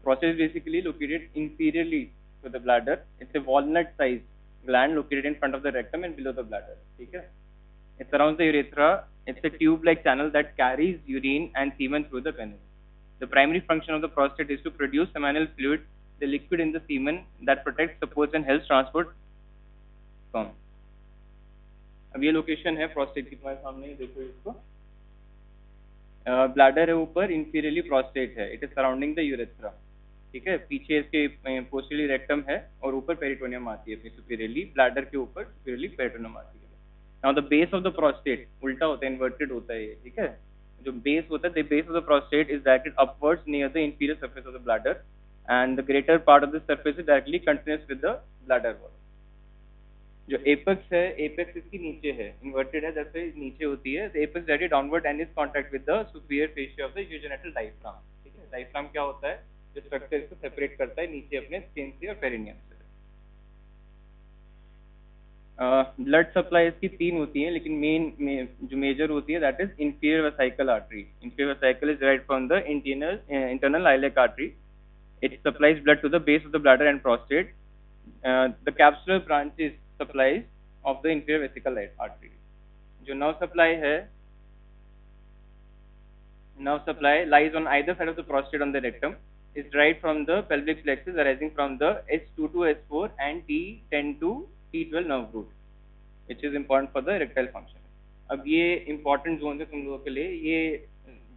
prostate is basically located inferiorly to the bladder. It's a walnut-sized gland located in front of the rectum and below the bladder. Okay? It surrounds the urethra. It's a tube-like channel that carries urine and semen through the penis. The primary function of the prostate is to produce seminal fluid, the liquid in the semen that protects, supports, and helps transport sperm. अब ये location है prostate की, तुम्हारे सामने ही देखो इसको. Bladder है ऊपर, इंफीरियरली प्रोस्टेट है. It is surrounding the urethra. ठीक है, पीछे इसके पोस्टीरियरली रेक्टम है और ऊपर पेरिटोनियम आती है अपनी सुपीरियरली. ब्लैडर के ऊपर सुपीरियरली पेरिटोनियम आती है. Now the base of the prostate उल्टा होता है, इन्वर्टेड होता है ये. ठीक है, जो बेस होता है, the base of the prostate is directed upwards near the inferior surface of the bladder and the greater part of the surface is directly continuous with the bladder wall. जो apex है, apex इसकी नीचे है, inverted है, जैसे नीचे होती है. Apex directed downward and is contact with the superior fascia of the urogenital diaphragm. ठीक है, डायफ्राम क्या होता है, जो स्ट्रक्चर इसको सेपरेट करता है नीचे अपने स्किन से और पेरिनियम से. ब्लड सप्लाई इसकी 3 होती है, लेकिन जो मेजर होती है that is inferior vesical artery. Inferior vesical is right from the internal iliac artery. It supplies blood to the base of the bladder and prostate. The capsular branches supplies of the inferior vesical artery. जो nerve supply lies on either side of the prostate on the rectum, is derived from the pelvic plexus arising from the S2 to S4 and T10 to T12 nerve root, which is important for the erectile function. अब ये important zones है तुम लोगों के लिए. ये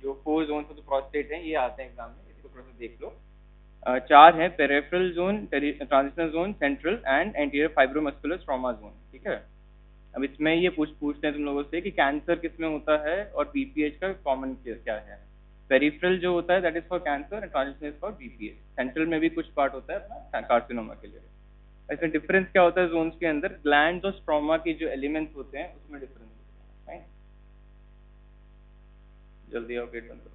जो 4 zones of the prostate हैं ये आते हैं एग्जाम में, इसको थोड़ा सा देख लो. 4 है, peripheral zone, transitional zone, central and anterior fibromuscular stroma zone. ठीक है, अब इसमें ये पूछते हैं तुम लोगों से कि कैंसर किसमें होता है और बीपीएच का कॉमन क्या है. पेरिफेरल जो होता है that is for cancer and transitional is for BPH. Central में भी कुछ पार्ट होता है अपना कार्सिनोमा के लिए. इसमें डिफरेंस क्या होता है जोन्स के अंदर, ग्लैंड्स और स्ट्रोमा के जो एलिमेंट्स होते हैं उसमें डिफरेंस होता है. जल्दी आओ, गेट बंद करो.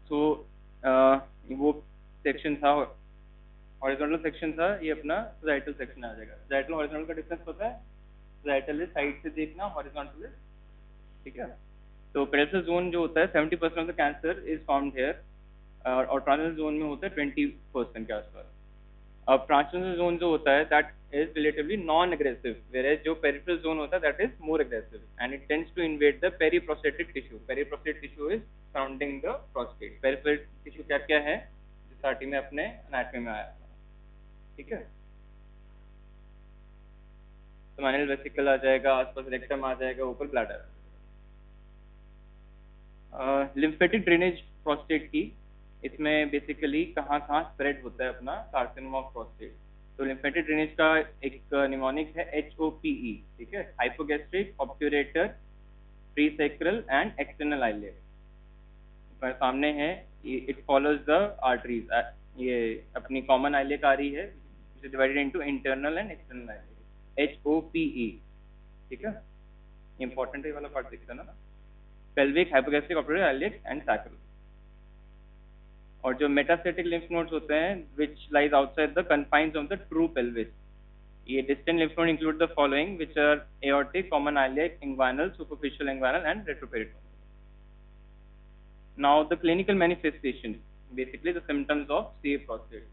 तो वो सेक्शन था, हॉरिजॉन्टल सेक्शन था, ये अपना साइटल सेक्शन आ जाएगा. साइटल हॉरिजॉन्टल का डिफरेंस पता है, साइटल इज साइड से देखना, हॉरिजॉन्टल इज. ठीक है, तो पेरिफेरल जोन जो होता है 70% of the cancer is found here और ट्रांजिशनल जोन में होता है 20% के आसपास. अब ट्रांजिशनल जोन जो होता है that is relatively non aggressive, where जो पेरिफेरल जोन होता है that is more aggressive and it tends to invade the periprostatic tissue. Periprostatic tissue is surrounding the prostate. Peripheral tissue क्या क्या है, स्टार्टिंग में अपने एनाटॉमी में आया. ठीक है, सेमिनल वेसिकल आ जाएगा, आसपास रेक्टम आ जाएगा, ऊपर ब्लैडर. लिम्फेटिक ड्रेनेज प्रोस्टेट की, इसमें बेसिकली कहाँ स्प्रेड होता है अपना कार्सिनोमा ऑफ प्रोस्टेट. तो लिम्फेटिक ड्रेनेज का एक निमोनिक है HOPE. ठीक है, hypogastric, obturator, presacral and external iliac. सामने है, इट फॉलोज द आर्टरीज. ये अपनी कॉमन आइलेक आ रही है, divided into internal and external iliac. HOPE. ठीक है, इंपॉर्टेंट है वाला पार्ट दिख रहा ना. Pelvic, hypogastric, obturator, iliac and sacral. और जो मेटास्टेटिक लिम्फ नोड्स होते हैं which lies outside the confines of the true pelvis. ये distant lymph node include the following which are aortic, common iliac, inguinal, superficial inguinal and retroperitoneal. Now the clinical manifestation, basically the symptoms of CA prostate.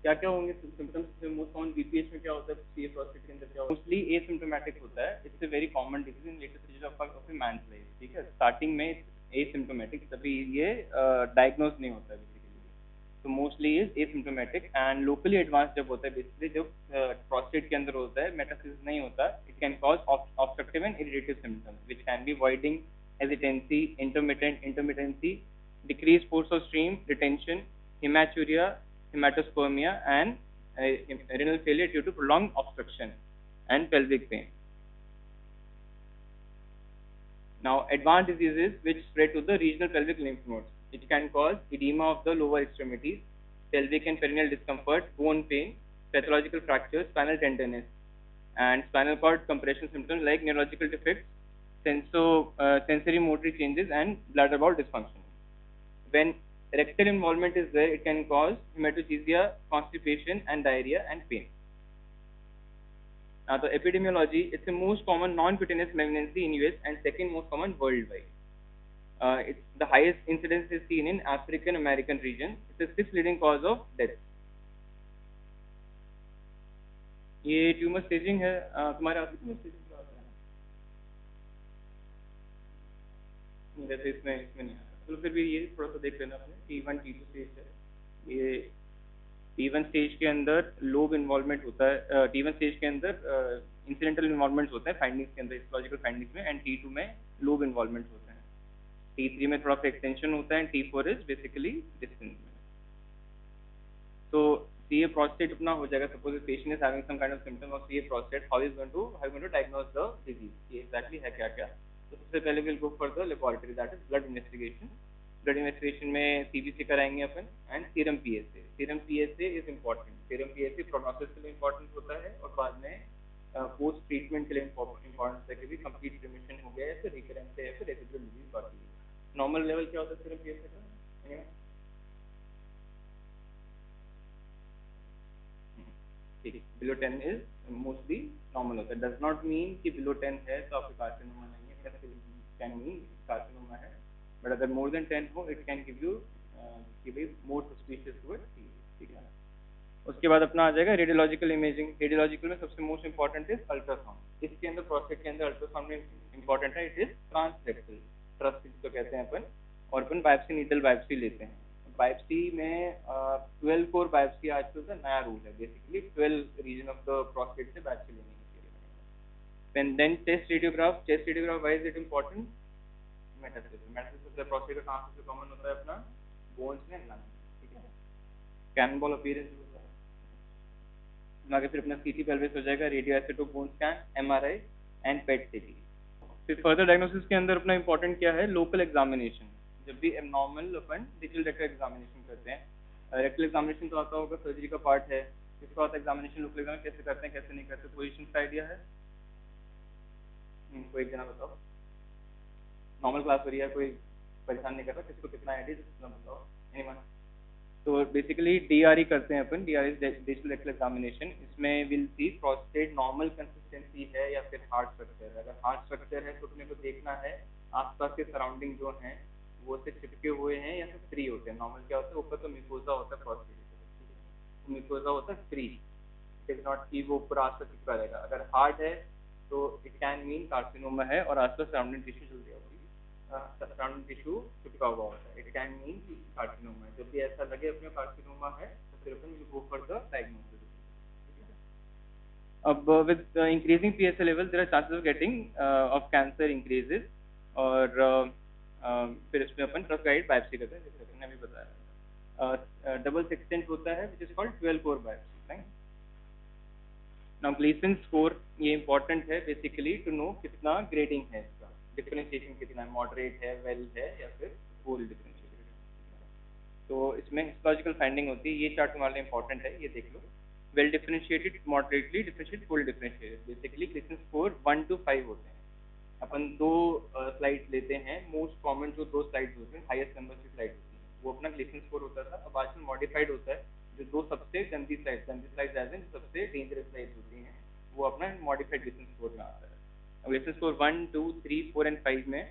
क्या क्या होंगे symptoms? Most common BPH में क्या होता है, CA prostate के अंदर क्या होता है, मोस्टली एसिम्प्टोमेटिक होता है. It's a very common disease in latest stage of a man's life. ठीक है, स्टार्टिंग में एसिम्प्टोमेटिक, तभी ये डायग्नोज नहीं होता है बेसिकली. तो mostly is asymptomatic and locally advance जब होता है, बेसिकली जब प्रोस्टेट के अंदर होता है, मेटास्टेसिस नहीं होता. It can cause obstructive and irritative symptoms which can be voiding, hesitancy, intermittency, decreased force of stream, retention, hematuria, hematospermia, and renal failure due to prolonged obstruction and pelvic pain. Now, advanced diseases which spread to the regional pelvic lymph nodes. It can cause edema of the lower extremities, pelvic and perineal discomfort, bone pain, pathological fractures, spinal tenderness, and spinal cord compression symptoms like neurological defects, sensory motor changes, and bladder wall dysfunction. When rectal involvement is there, it can cause hematochezia, constipation, and diarrhea and pain. Now, the epidemiology, it's the most common non-cutaneous malignancy in US and second most common worldwide. it's the highest incidence is seen in African American region. It's the sixth leading cause of death. ये tumour staging है, तुम्हारे आती tumour staging का आता है? नहीं, वैसे इसमें नहीं आता, तो फिर भी ये थोड़ा सा देख लेना आपने। T1 T2 स्टेज है ये। T1 स्टेज के अंदर लोब इन्वॉल्वमेंट होता है, T1 स्टेज के अंदर इंसिडेंटल इन्वॉल्वमेंट होता है फाइंडिंग्स के अंदर, हिस्टोलॉजिकल फाइंडिंग्स में, एंड T2 में लोब इन्वॉल्वमेंट होता है, T3 में थोड़ा सा एक्सटेंशन होता है, and T4 is basically distance में। तो CA prostate अपना हो जाएगा, suppose patient is having some kind of symptom of CA prostate, how is going to diagnose the disease, ये एग्जैक्टली है क्या क्या। तो सबसे पहले will go for the laboratory, that is blood investigation. Blood investigation में CBC कराएंगे अपन, and serum PSA। Serum PSA is important, serum PSA prognosis के लिए इम्पॉर्टेंट होता है, और बाद में पोस्ट ट्रीटमेंट के लिए इम्पॉर्टेंट है कि भी कंप्लीट रिमिशन हो गया है, फिर रिकरेंस है, फिर रेसिडुअल डिजीज बाकी है। नॉर्मल लेवल क्या होता है सीरम PSA का? ठीक, बिलो 10 इज मोस्टली नॉर्मल होता है। डज नॉट मीन कि बिलो 10 है तो आपको कार्सिनोमा नहीं है, कैन मीन कार्सिनोमा है, बट अगर मोर देन 10 हो इट कैन गिव यू कि भाई मोर सस्पिशियस टुवर्ड्स, ठीक है। उसके बाद अपना आ जाएगा रेडियोलॉजिकल इमेजिंग। रेडियोलॉजिकल में सबसे मोस्ट इंपॉर्टेंट इज अल्ट्रासाउंड। इसके अंदर प्रोस्टेट के अंदर अल्ट्रासाउंड में इंपॉर्टेंट है, इट इज ट्रांसरेक्टल, ट्रस्ट तो कहते हैं अपन, और अपन बायोप्सी नीडल बायोप्सी लेते हैं। बायोप्सी में 12 कोर बायोप्सी आजकल का नया रूल है, basically 12 region of the prostate से बायोप्सी लेनी है। Then test radiograph. Test radiograph why is it important? Metastasis. Metastasis prostate का कहाँ से कॉमन होता है अपना? बोन्स में, लंग, ठीक है। कैनबॉल अपीयरेंस होता है, आगे फिर अपना CT पेल्विस हो जाएगा, radio isotope bone scan, MRI and PET CT। फिर फर्दर डायग्नोसिस के अंदर अपना इंपॉर्टेंट क्या है? Local examination. जब भी एबनॉर्मल अपन डिजिटल रेक्टल एग्जामिनेशन करते हैं, रेक्टल एग्जामिनेशन तो आता होगा, सर्जरी का पार्ट है, इसका होता है एग्जामिनेशन। लोकल एग्जामिनेशन कैसे करते हैं कैसे नहीं करते, पोजीशन का आइडिया है? कोई एक जना बताओ, नॉर्मल क्लास हो रही है, कोई परेशान नहीं कर रहा, किसको कितना आइडिया जितना बताओ, एनीवन? तो बेसिकली DRE करते हैं अपन, DRE डिजिटल रेक्टल एग्जामिनेशन। इसमें will see prostate normal consistency है या फिर हार्ड स्ट्रक्चर है। अगर हार्ड स्ट्रक्चर है तो अपने को देखना है आसपास के सराउंडिंग जो हैं वो से चिपके हुए हैं या फिर फ्री होते हैं। नॉर्मल क्या होता है, ऊपर तो म्यूकोजा होता है प्रोस्टेट, म्यूकोजा होता है फ्री, इट इज नॉट कि वो पूरा आसपास चिपका रहेगा। अगर हार्ड है तो इट कैन मीन कार्सिनोमा है और आसपास सराउंडिंग टिश्यू जल्दी होगी, सराउंडिंग टिश्यू चिपका हुआ होता है, इट कैन मीन कार्सिनोमा है। जब भी ऐसा लगे अपने कार्सिनोमा है तो फिर अपन will go for the diagnosis. अब with increasing PSA level there are chances of getting of cancer increases, और फिर इसमें अपन ट्रस्ट गाइड बायोप्सी करते हैं, जैसे मैंने अभी बताया। डबल सेक्सेंट होता है which is called 12 core biopsy, right. Now Gleason score, ये इंपॉर्टेंट है बेसिकली टू नो कितना ग्रेडिंग है इसका, डिफरेंशिएशन कितना है, मॉडरेट है, वेल है, या फिर फुल डिफरेंशिएटेड है। तो इसमें हिस्टोलॉजिकल फाइंडिंग होती है, ये चार्ट हमारे लिए इंपॉर्टेंट है, ये देख लो। Well differentiated, moderately differentiated, full differentiated. Basically Gleason score 1 to 5 होते हैं। अपन दो स्लाइड्स लेते हैं, मोस्ट कॉमन जो दो स्लाइड्स होते हैं, हाईएस्ट नंबर की स्लाइड होती है, वो अपना ग्लीसन स्कोर होता था। अब आजकल मॉडिफाइड होता है, जो दो सबसे गंदी स्लाइड्स एज इन सबसे डेंजरस स्लाइड्स होती हैं, वो अपना मॉडिफाइड ग्लीसन स्कोर में आता है। अब ग्लीसन स्कोर 1, 2, 3, 4 एंड 5 में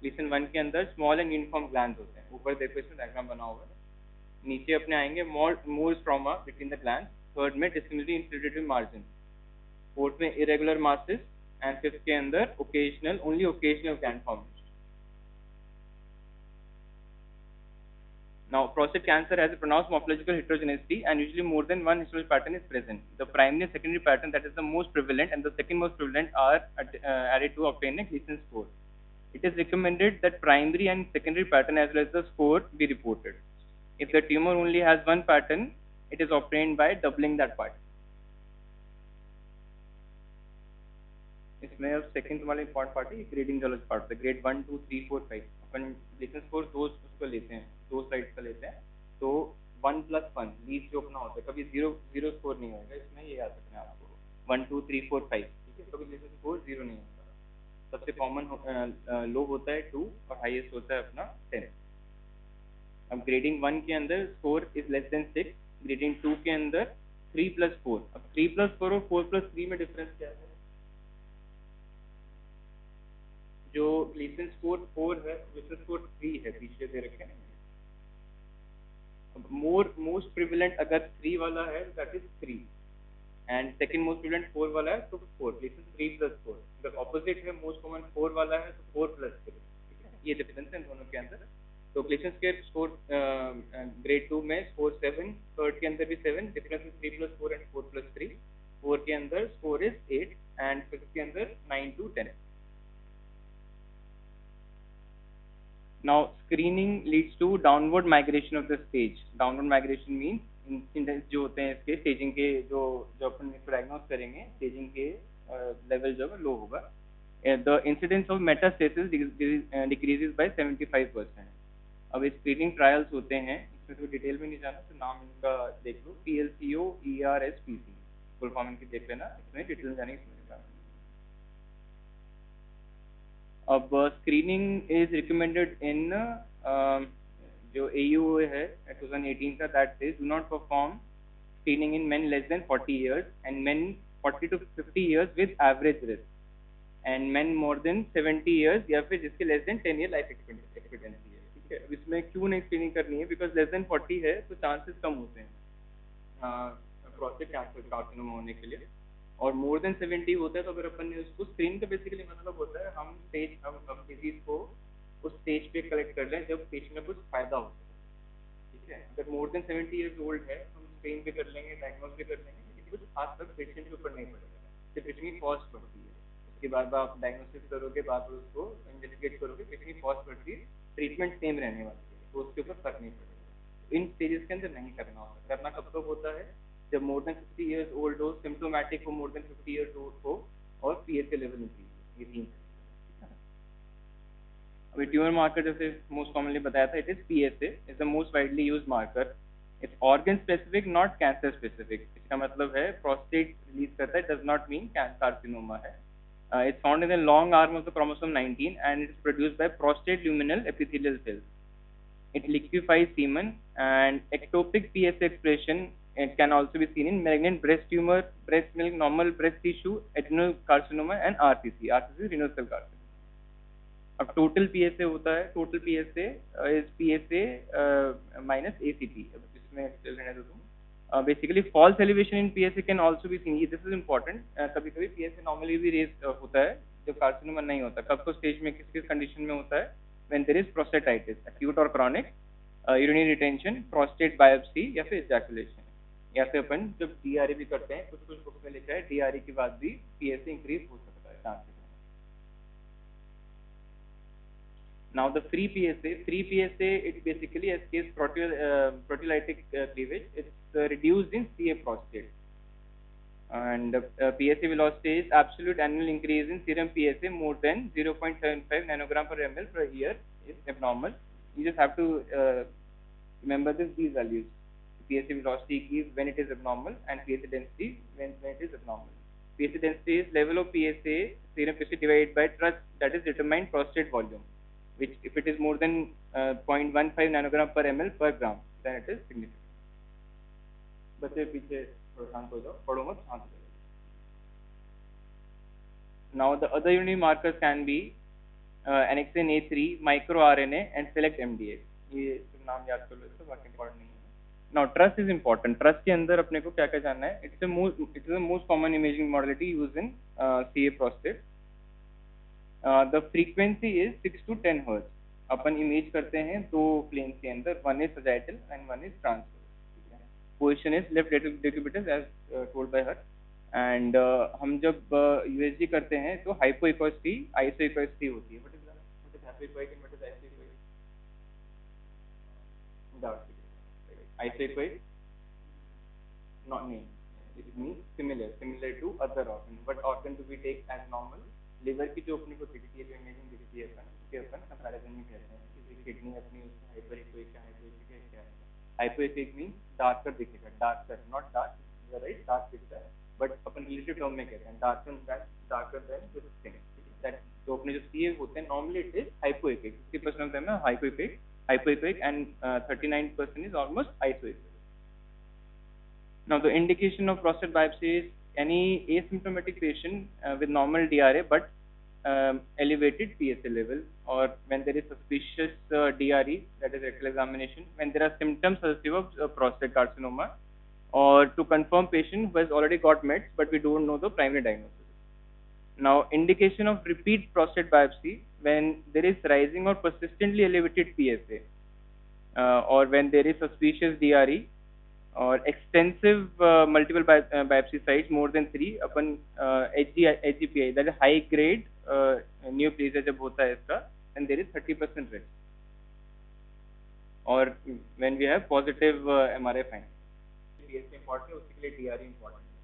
ग्लीसन 1 के अंदर स्मॉल एंड यूनिफॉर्म ग्लैंड्स होते हैं, ऊपर देखो इसमें डायग्राम बना हुआ है। नीचे अपने आएंगे more stroma between the glands, third में डिस्क्रिमिनेटरी इंफिल्ट्रेटिव मार्जिन, फोर्थ में इरेगुलर मासेस, एंड फिफ्थ के अंदर occasional, only occasional gland formation. Now, prostate cancer has a pronounced morphological heterogeneity and usually more than one histological pattern is present. The primary and secondary pattern that is the most prevalent and the second most prevalent are added to obtain a Gleason score. It is recommended that primary and secondary pattern as well as the score be reported. If the tumor only has one pattern, it is obtained by doubling that pattern. इसमें अब second वाला important part है, grading वाला part है, grade 1, 2, 3, 4, 5। अपन Gleason score दो उसको लेते हैं, दो साइड का लेते हैं, तो 1+1 लीस्ट जो अपना होता है, कभी जीरो स्कोर नहीं होगा इसमें, ये याद रखना है आपको। 1, 2, 3, 4, 5, ठीक है, कभी ग्लीसन स्कोर 0 नहीं होगा। सबसे कॉमन लो होता है 2 और हाईएस्ट होता है अपना 10। अब ग्रेडिंग 1 के अंदर score is less than 6, grading 2 के अंदर 3+4। अब 3+4 और 4+3 में डिफरेंस क्या है? जो ग्लीसन स्कोर 4 है, ग्लीसन स्कोर 3 है, पीछे दे रखे हैं। मोस्ट प्रिवेलेंट अगर 3 वाला है that is 3, and second most prevalent 4 वाला है तो 4, ग्लीसन 3 प्लस 4। अगर ऑपोजिट है, मोस्ट कॉमन 4 वाला है तो 4 प्लस 3। ठीक है, ये डिफरेंस है इन दोनों के अंदर। तो ग्लीसन के स्कोर ग्रेड 2 में स्कोर 7, थर्ड के अंदर भी 7, difference is 3 plus 4 and 4 plus 3। 4 के अंदर स्कोर इज 8 एंड फिफ्थ के अंदर 9 to 10। Now screening leads to downward migration of the stage. Downward migration means incidence जो होते हैं इसके स्टेजिंग के, जो अपन इसको डायग्नोस करेंगे, स्टेजिंग के लेवल जो है लो होगा। The incidence of metastasis decreases by 75%। अब स्क्रीनिंग ट्रायल्स होते हैं, इसमें तो डिटेल में नहीं जाना, तो नाम इनका देख लो, PLCO ERSPC, फुल फॉर्म इनकी देख लेना, इसमें डिटेल में जाने की अब स्क्रीनिंग इज रिकमेंडेड इन जो AU है 2018 का, that is do not perform screening in main less than 40 years and main 40 to 50 years with average risk, and main more than 70 years या फिर जिसके less than 10 year life expectancy है। ठीक है, इसमें क्यों नहीं स्क्रीनिंग करनी है? बिकॉज लेस देन 40 है तो चांसेस कम होते हैं प्रोस्टेट कैंसर कार्सिनोमा होने के लिए, और मोर देन 70 होता है तो अगर अपन ने उसको स्क्रीन का बेसिकली मतलब होता है हम डिजीज को उस स्टेज पे कलेक्ट कर लें जब पेशेंट में कुछ फायदा हो सके। ठीक है, अगर मोर देन 70 years ओल्ड है हम स्क्रीन भी कर लेंगे, डायग्नोस भी कर लेंगे, लेकिन कुछ खास तक पेशेंट के ऊपर नहीं पड़ेगा, सिर्फ इतनी कॉस्ट पड़ती है। उसके बाद आप डायग्नोसिस करोगे, बाद में उसको इन्वेस्टिगेट करोगे, इतनी कॉस्ट पड़ती है, ट्रीटमेंट सेम रहने वाली है, तो उसके ऊपर फर्क नहीं पड़ेगा। इन स्टेजेस के अंदर नहीं करना होता। करना कब तक होता है? जब मोर देन 50 years ओल्ड हो, सिम्टोमेटिक हो, मोर देन 50 years ओल्ड हो, और PSA लेवल इंक्रीज हो, ये तीन। अभी ट्यूमर मार्कर जैसे मोस्ट कॉमनली बताया था, it is PSA is the most widely use marker. It's organ specific, not cancer specific. इसका मतलब है प्रोस्टेट रिलीज करता है, डज नॉट मीन कार्सिनोमा है। It's found in the long arm of the chromosome 19 and it is produced by prostate luminal epithelial cells. It liquefies semen, and ectopic PSA expression it can also be seen in malignant breast tumor, breast milk, normal breast tissue, adenocarcinoma and RCC. RCC renal cell carcinoma. अब total PSA होता है, total PSA is PSA minus ACT. अब इसमें रहने दो तुम। Basically false elevation in PSA can also be seen. This is important. कभी-कभी PSA normally भी raised होता है जब कार्सिनोमा नहीं होता। कब तो स्टेज में किस कंडीशन में होता है? when there is prostatitis, acute or chronic, urinary retention, prostate biopsy या फिर ejaculation, या फिर अपन जब DRE भी करते हैं, कुछ बुक्स में लिखा है DRE के बाद भी PSA इंक्रीज हो सकता है chances. Now the free PSA it basically escapes proteolytic cleavage. It's reduced in CA prostate, and PSA velocity is absolute annual increase in serum PSA more than 0.75 nanogram per ml per year is abnormal. You just have to remember these values. PSA velocity is when it is abnormal, and PSA density when it is abnormal. PSA density is level of PSA serum PSA divided by TRUST, that is determined prostate volume, which if it is more than 0.15 nanogram per ml per gram, then it is significant. बच्चे पीछे शांत हो जाओ, पढ़ो मत, शांत हो जाओ। Now the other unique markers can be annexin A3, microRNA and select MDX. ये नाम याद कर लो, इसको बाकी इम्पोर्टेंट नहीं है। Now trust is important. Trust के अंदर अपने को क्या क्या जानना है? It is the most common imaging modality used in CA prostate. The frequency is 6 to 10 Hz. Upon image करते हैं दो प्लेन के अंदर, one is sagittal and one is transverse. Position is left decubitus as told by her, and हम जब USG करते हैं तो hypoechoic isoechoic होती है। What is hypoechoic and what is isoechoic? Isoechoic, not name. It means similar to other organ. What organ do we take as normal? Liver की जो अपनी को दिखती है, जो इमेजिंग दिखती है अपन, उसके अपन कंपैरिजन में कहते हैं कि किडनी अपनी उसको hyperechoic क्या है। Hypoechoic means darker दिखेगा, darker, not dark, you are right, dark दिखता है, but अपन relative term में कहते हैं darker than this thing. That जो अपने जो CA होते हैं normally it is hypoechoic, 60% of them are hypoechoic and 39% is almost isoechoic. Now the indication of prostate biopsy is any asymptomatic patient with normal DRA but elevated PSA level, or when there is suspicious DRE, that is rectal examination, when there are symptoms suggestive of prostate carcinoma, or to confirm patient who has already got meds but we don't know the primary diagnosis. Now, indication of repeat prostate biopsy when there is rising or persistently elevated PSA, or when there is suspicious DRE, or extensive multiple biopsy sites more than 3 upon HGPI, that is high grade neoplasia जब होता है इसका, and there is 30% risk, or when we have positive MRI finding. PSA important है, उसके लिए DRE important है.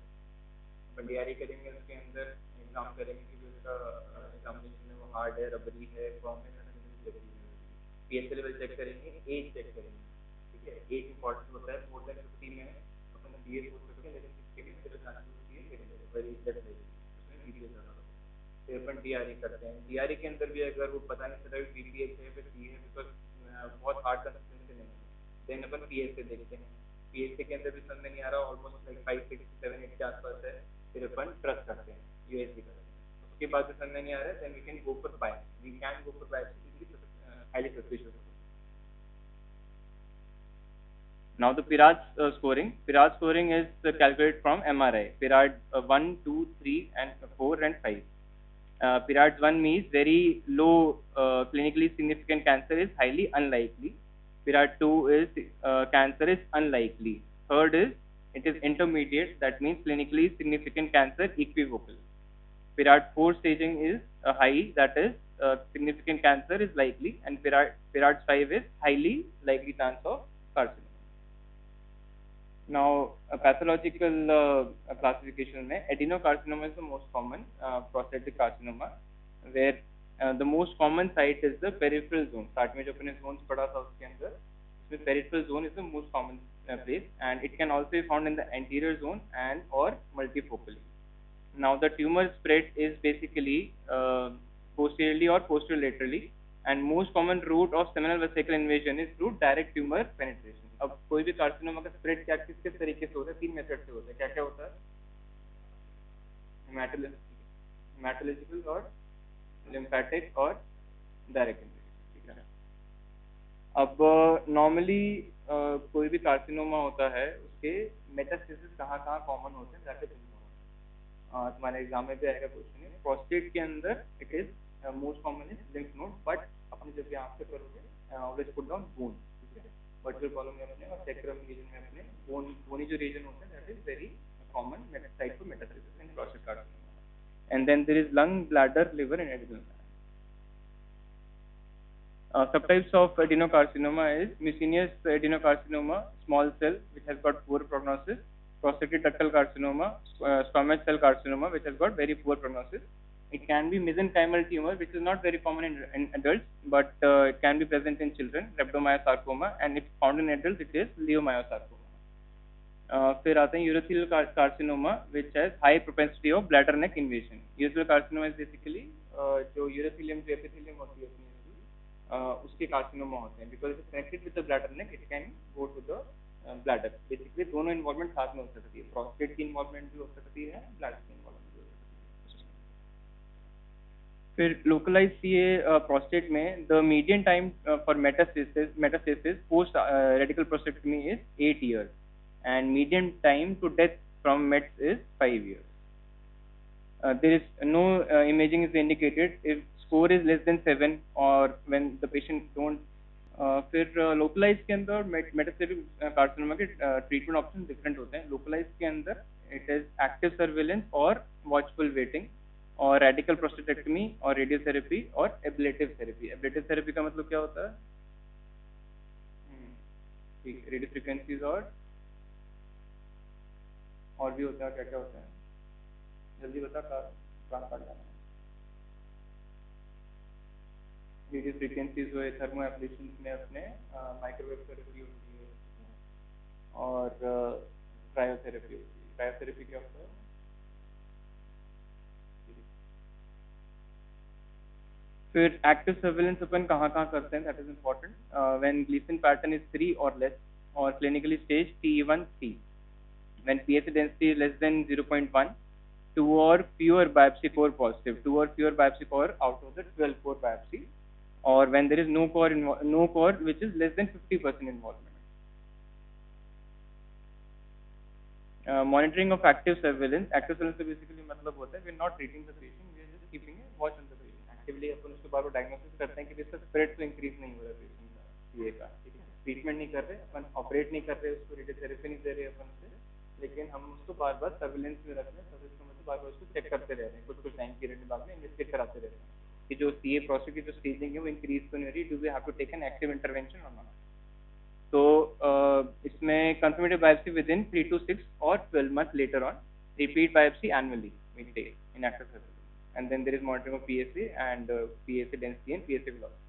अपन DRE करेंगे उसके अंदर एग्जाम करेंगे कि उसका एग्जामिनेशन में वो हार्ड है, रबरी है, फॉर्म है, PSA लेवल चेक करेंगे, एज चेक करेंगे. ठीक है, एज इंपॉर्टेंट होता है. मोर देन 50 में अपन BA हो सकते हैं, लेकिन इसके लिए मेरे चांसेस होती है वेरी लेस है, उसमें BPH ज़्यादा होता है. फिर अपन DRE करते हैं. DRE के अंदर भी अगर वो पता नहीं चला कि BPH है फिर B है, बिकॉज बहुत हार्ड कंसिस्टेंसी नहीं है, देन अपन PSA देखते हैं. PSA के अंदर भी समझ में नहीं आ रहा, ऑलमोस्ट लाइक 5, 6, 7, 8 के आसपास है, फिर अपन ट्रस्ट करते हैं, USG करते हैं. उसके बाद भी समझ में नहीं आ रहा है, then we can go for biopsy. We can go for biopsy highly suspicious. Now the PIRAD scoring. PIRAD scoring is calculated from MRI. PIRAD 1, 2, 3, and 4 and 5. PIRAD 1 means very low clinically significant cancer is highly unlikely. PIRAD 2 is cancer is unlikely. Third is it is intermediate, that means clinically significant cancer equivocal. PIRAD 4 staging is high, that is significant cancer is likely, and PIRAD 5 is highly likely chance of carcinoma. Now, pathological classification में adenocarcinoma is the most common prostatic carcinoma, where the most common site is the peripheral zone. Start में जो अपने zones पढ़ा था उसके अंदर, उसमें peripheral zone is the most common place, and it can also be found in the anterior zone and or multifocally. Now, the tumor spread is basically posteriorly or posterolaterally, and most common route of seminal vesicle invasion is through direct tumor penetration. अब कोई भी carcinoma का spread क्या किस किस तरीके से होता है? 3 मेथड से होता है. क्या क्या होता है? हेमाटोलॉजिकल और लिम्फेटिक और डायरेक्ट इन्वेजन. ठीक है. अब नॉर्मली कोई भी कार्सिनोमा होता है, उसके मेटास्टेसिस कहाँ कॉमन होते हैं जाके तुम्हारे एग्जाम में भी आएगा क्वेश्चन है. प्रोस्टेट के अंदर it is most common is lymph node, but अपने जब यहाँ पे करोगे ऑलवेज पुट डाउन बोन. ठीक है, वर्टिकल कॉलम में अपने और सैक्रम रीजन में अपने बोनी जो रीजन होता है, that is very common site for metastasis in prostate carcinoma. And then there is lung, bladder, liver and adrenal. Subtypes of adenocarcinoma is mucinous adenocarcinoma, small cell, which has got poor prognosis. Prostatic ductal carcinoma, squamous cell carcinoma, which has got very poor prognosis. It can be mesenchymal tumor, which is not very common in adults, but it can be present in children, rhabdomyosarcoma, and if found in adults, it is leiomyosarcoma. फिर आते हैं urothelial carcinoma, which has high propensity of bladder neck invasion. Urothelial carcinoma is basically जो urothelium जो epithelium होती है अपनी उसके carcinoma होते हैं, because it is connected with the bladder neck, it can go to the bladder. Basically दोनों involvement साथ में हो सकती है, प्रोस्टेट की इन्वॉल्वमेंट भी हो सकती है, ब्लैडर की इन्वॉल्वमेंट भी हो सकती है. फिर लोकलाइज सीए प्रोस्टेट में the median time for metastasis post radical prostatectomy is 8 years and median time to death from mets is 5 years. There is no imaging is indicated if score is less than 7 or when the patient don't. फिर localise के अंदर metastatic carcinoma के treatment option different होते हैं. Localise के अंदर it is active surveillance और watchful waiting, और रेडिकल प्रोस्टेटेक्टमी और रेडियोथेरेपी और एब्लेटिव थेरेपी. एब्लेटिव थेरेपी का मतलब क्या होता है? ठीक, रेडियो फ्रिक्वेंसीज और भी होता है. क्या क्या होता है जल्दी बता, कहाँ काट जाना है. रेडियो फ्रिक्वेंसीज हुए, थर्मो एब्लेशन में अपने माइक्रोवेव थेरेपी होती है और क्रायोथेरेपी होती है. क्रायोथेरेपी क्या होता है? फिर एक्टिव सर्वेलेंस अपन कहाँ करते हैं, that is important. When Gleason pattern is 3 or less or clinically stage TE1 C, when PSA density is less than 0.1 2 or fewer biopsy core positive, 2 or fewer biopsy core out of the 12 core biopsy, or when there is no core which is less than 50% involvement. Monitoring of active surveillance से basically मतलब होता है we're not treating the patient, we are just keeping a watch on the patient. Actively अपन उसको बार बार diagnosis करते हैं कि इसका spread तो increase नहीं हो रहा patient का, ये का, ठीक है, ट्रीटमेंट नहीं कर रहे अपन, ऑपरेट नहीं कर रहे उसको, रेडियोथेरेपी नहीं दे रहे अपन उसे, लेकिन हम उसको बार बार सर्विलेंस में रख रहे हैं, सर्विस का मतलब बार बार उसको चेक करते रह रहे हैं, कुछ कुछ टाइम पीरियड में बाद में इन्वेस्टिगेट कराते रहते हैं कि जो सीए प्रोसेस की जो स्टेजिंग है वो इंक्रीज तो नहीं हो रही, do we have to take an active intervention और नॉट. तो इसमें confirmative biopsy within 3 to 6 or 12 months later on, repeat biopsy annually we take in active surveillance, and then there is monitoring of PSA and PSA density and PSA velocity.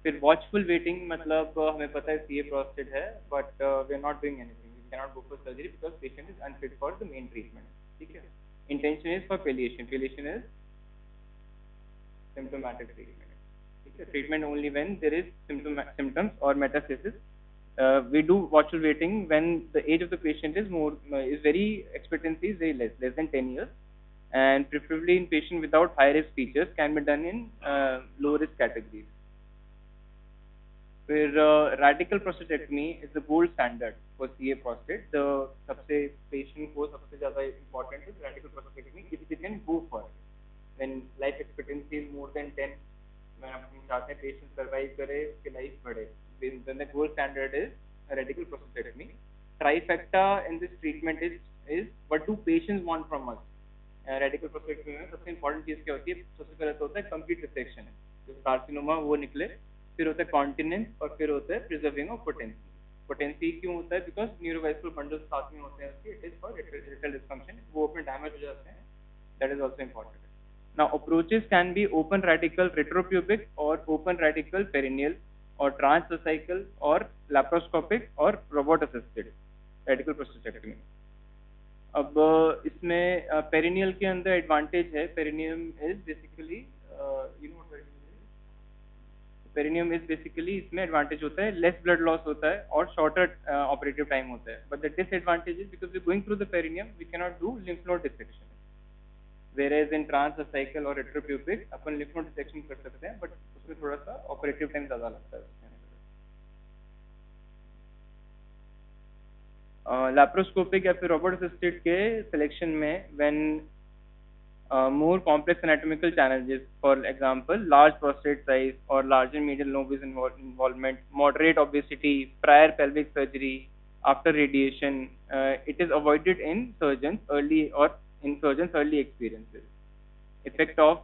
फिर watchful waiting मतलब हमें पता है CA prostate है, but we are not doing anything, we cannot go for surgery because patient is unfit for the main treatment, ठीक है. Intention is for palliation, palliation is symptomatic treatment. Treatment only when there is symptoms or metastasis. We do watchful waiting when the age of the patient is very expectancy is very less than 10 years, and preferably in patient without high risk features, can be done in low risk categories. Where radical prostatectomy is the gold standard for CA prostate. The सबसे patient को सबसे ज़्यादा important is radical prostatectomy if they can go for it. When life expectancy is more than 10, मैं अपनी चाहते हैं patient survive करे, उसकी लाइफ बढ़े, then the gold standard is radical prostatectomy. Trifecta in this treatment is what do patients want from us. Radical prostatectomy में सबसे important चीज़ क्या होती है? सबसे पहले तो होता है complete resection, जो कार्सिनोमा वो निकले, फिर होता है continence और फिर होता है preserving of potency. Potency क्यों होता है? Because neurovascular bundles साथ में होते हैं उसके, it is for erectile dysfunction, वो अपने damage हो जाते हैं, that is also important. Now approaches can be open radical retropubic or open radical perineal or transvesical or laparoscopic or robot assisted radical prostatectomy. अब इसमें perineal के अंदर advantage है, perineum is basically perineum is basically इसमें advantage होता है, less blood loss होता है और shorter operative time होता है. But the disadvantage is because we're going through the perineum, we cannot do lymph node dissection. Whereas in transvesical और retropubic अपन lymph node dissection कर सकते हैं, but उसमें थोड़ा सा operative time ज़्यादा लगता है. Laparoscopic या फिर robot assisted के selection में when more complex anatomical challenges, for example large prostate size or larger medial lobes involvement, moderate obesity, prior pelvic surgery, after radiation, it is avoided in surgeons early experiences. Effect of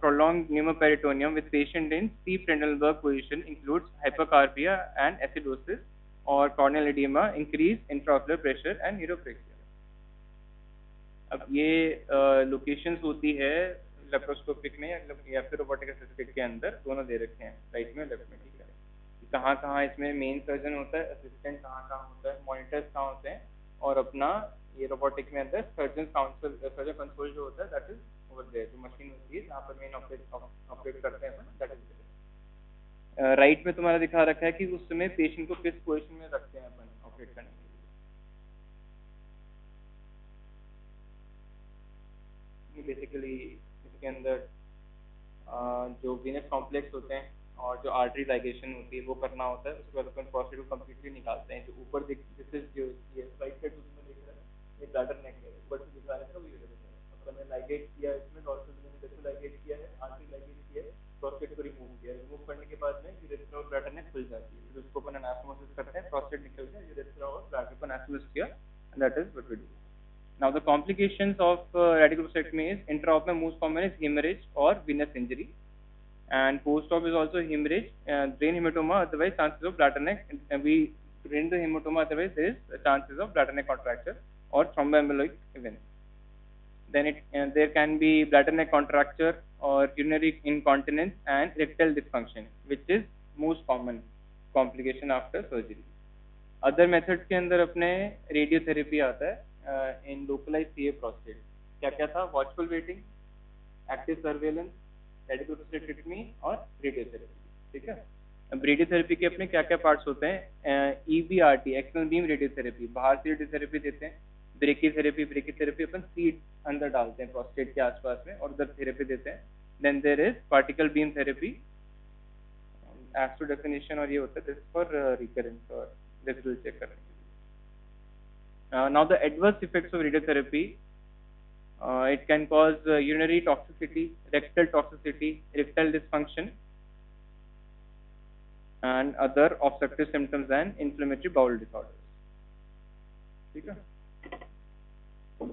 prolonged pneumoperitoneum with patient in steep Trendelenburg position includes hypercarbia and acidosis or corneal edema, increased intraocular pressure and neuropraxia. अब ये locations होती है laparoscopic में या फिर robotic assisted के अंदर, दोनों दे रखे हैं राइट में लेफ्ट में, ठीक है. कहाँ कहाँ इसमें मेन सर्जन होता है, असिस्टेंट कहाँ कहाँ होता है, मॉनिटर्स कहाँ होते हैं, और अपना ये रोबोटिक में अंदर सर्जन कंसोल जो होता है दैट इज ओवर देयर, जो मशीन होती है जहाँ पर मेन ऑपरेट करते हैं दैट इज राइट में तुम्हारा दिखा रखा है कि उस समय पेशेंट को किस पोजिशन में रखते हैं अपन ऑपरेट करने के लिए. बेसिकली इसके अंदर जो वीनस कॉम्प्लेक्स होते हैं और जो आर्टरी लाइगेशन होती है वो करना होता है. उसके बाद अपन प्रोस्टेट को कम्प्लीटली निकालते हैं. जो ऊपर दिस इज जो ये राइट साइड उसमें देख रहा है ये ब्लैडर नेक है, ऊपर से दिखा रहा है वो ये अपन ने लाइगेट किया है, इसमें डॉर्सल में लाइगेट किया है, आर्टरी लाइगेट किया है, प्रोस्टेट को रिमूव किया है. रिमूव करने के बाद में यूरेथ्रा और ब्लैडर नेक खुल जाती है. फिर उसको अपन एनास्टोमोसिस करते हैं, प्रोस्टेट निकल गया, यूरेथ्रा और ब्लैडर को एनास्टोमोसिस किया, and that is what we do. Now the complications of radical prostatectomy is intraop में most common is hemorrhage or venous injury, and post-op is also hemorrhage, drain hematoma, otherwise chances of bladder neck. We drain the hematoma, otherwise there is chances of bladder neck contracture or thromboembolic event. Then there can be bladder neck contracture or urinary incontinence and erectile dysfunction, which is most common complication after surgery. Other methods के अंदर अपने radiotherapy आता है. In localized CA prostate क्या क्या था? watchful waiting, active surveillance, radical prostatectomy और radiotherapy, ठीक है. अब रेडियोथेरेपी के अपने क्या क्या पार्ट्स होते हैं? EBRT, एक्सटर्नल बीम रेडियोथेरेपी, बाहर से रेडियोथेरेपी देते हैं, ब्रेकी थेरेपी अपन सीड अंदर डालते हैं प्रोस्टेट के आसपास में और उधर थेरेपी देते हैं. Then there is particle beam therapy, as to definition, और ये होता है दिस फॉर रिकरेंस और रेसिडुअल चेक करने के लिए. Now the adverse effects of radiotherapy, it can cause urinary toxicity, rectal toxicity, erectile dysfunction, and other obstructive symptoms and inflammatory bowel disorders. ठीक है.